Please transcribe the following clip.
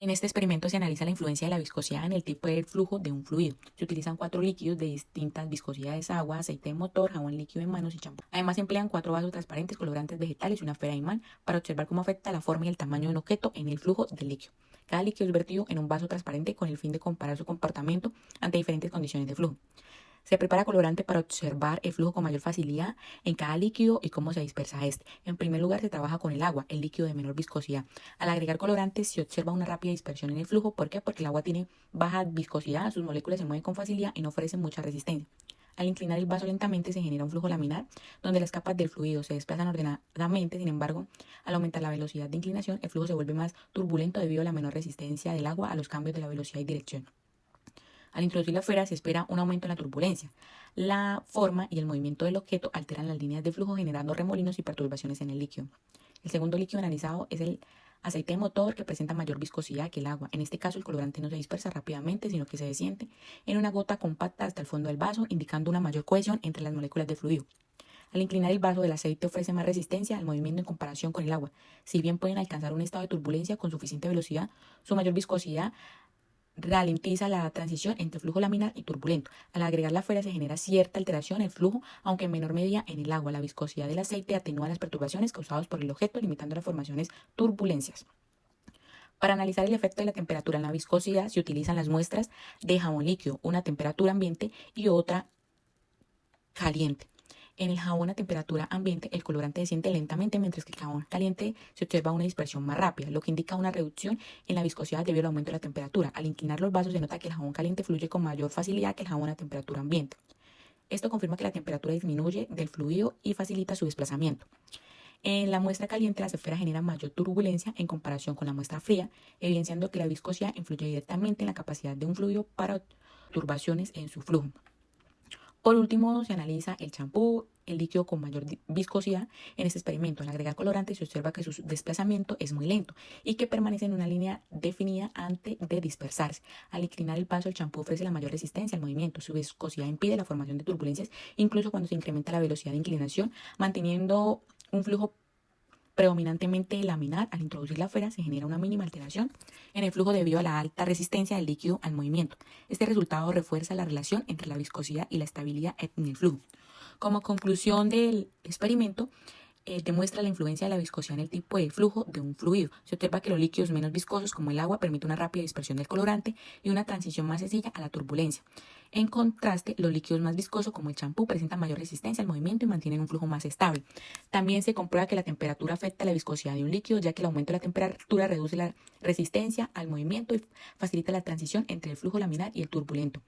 En este experimento se analiza la influencia de la viscosidad en el tipo de flujo de un fluido. Se utilizan 4 líquidos de distintas viscosidades: agua, aceite de motor, jabón líquido en manos y champú. Además, se emplean 4 vasos transparentes, colorantes vegetales y una esfera de imán para observar cómo afecta la forma y el tamaño de un objeto en el flujo del líquido. Cada líquido es vertido en un vaso transparente con el fin de comparar su comportamiento ante diferentes condiciones de flujo. Se prepara colorante para observar el flujo con mayor facilidad en cada líquido y cómo se dispersa este. En primer lugar, se trabaja con el agua, el líquido de menor viscosidad. Al agregar colorante se observa una rápida dispersión en el flujo. ¿Por qué? Porque el agua tiene baja viscosidad, sus moléculas se mueven con facilidad y no ofrecen mucha resistencia. Al inclinar el vaso lentamente se genera un flujo laminar donde las capas del fluido se desplazan ordenadamente. Sin embargo, al aumentar la velocidad de inclinación, el flujo se vuelve más turbulento debido a la menor resistencia del agua a los cambios de la velocidad y dirección. Al introducir la esfera se espera un aumento en la turbulencia. La forma y el movimiento del objeto alteran las líneas de flujo, generando remolinos y perturbaciones en el líquido. El segundo líquido analizado es el aceite de motor, que presenta mayor viscosidad que el agua. En este caso, el colorante no se dispersa rápidamente, sino que se desciende en una gota compacta hasta el fondo del vaso, indicando una mayor cohesión entre las moléculas de fluido. Al inclinar el vaso, el aceite ofrece más resistencia al movimiento en comparación con el agua. Si bien pueden alcanzar un estado de turbulencia con suficiente velocidad, su mayor viscosidad ralentiza la transición entre flujo laminar y turbulento. Al agregar la esfera se genera cierta alteración en el flujo, aunque en menor medida en el agua. La viscosidad del aceite atenúa las perturbaciones causadas por el objeto, limitando las formaciones turbulencias. Para analizar el efecto de la temperatura en la viscosidad se utilizan las muestras de jabón líquido, una a temperatura ambiente y otra caliente. En el jabón a temperatura ambiente, el colorante desciende lentamente, mientras que el jabón caliente se observa una dispersión más rápida, lo que indica una reducción en la viscosidad debido al aumento de la temperatura. Al inclinar los vasos se nota que el jabón caliente fluye con mayor facilidad que el jabón a temperatura ambiente. Esto confirma que la temperatura disminuye del fluido y facilita su desplazamiento. En la muestra caliente, las esferas generan mayor turbulencia en comparación con la muestra fría, evidenciando que la viscosidad influye directamente en la capacidad de un fluido para turbaciones en su flujo. Por último, se analiza el champú, el líquido con mayor viscosidad. En este experimento, al agregar colorante, se observa que su desplazamiento es muy lento y que permanece en una línea definida antes de dispersarse. Al inclinar el vaso, el champú ofrece la mayor resistencia al movimiento. Su viscosidad impide la formación de turbulencias, incluso cuando se incrementa la velocidad de inclinación, manteniendo un flujo predominantemente laminar. Al introducir la esfera se genera una mínima alteración en el flujo debido a la alta resistencia del líquido al movimiento. Este resultado refuerza la relación entre la viscosidad y la estabilidad en el flujo. Como conclusión del experimento, demuestra la influencia de la viscosidad en el tipo de flujo de un fluido. Se observa que los líquidos menos viscosos, como el agua, permiten una rápida dispersión del colorante y una transición más sencilla a la turbulencia. En contraste, los líquidos más viscosos, como el champú, presentan mayor resistencia al movimiento y mantienen un flujo más estable. También se comprueba que la temperatura afecta la viscosidad de un líquido, ya que el aumento de la temperatura reduce la resistencia al movimiento y facilita la transición entre el flujo laminar y el turbulento.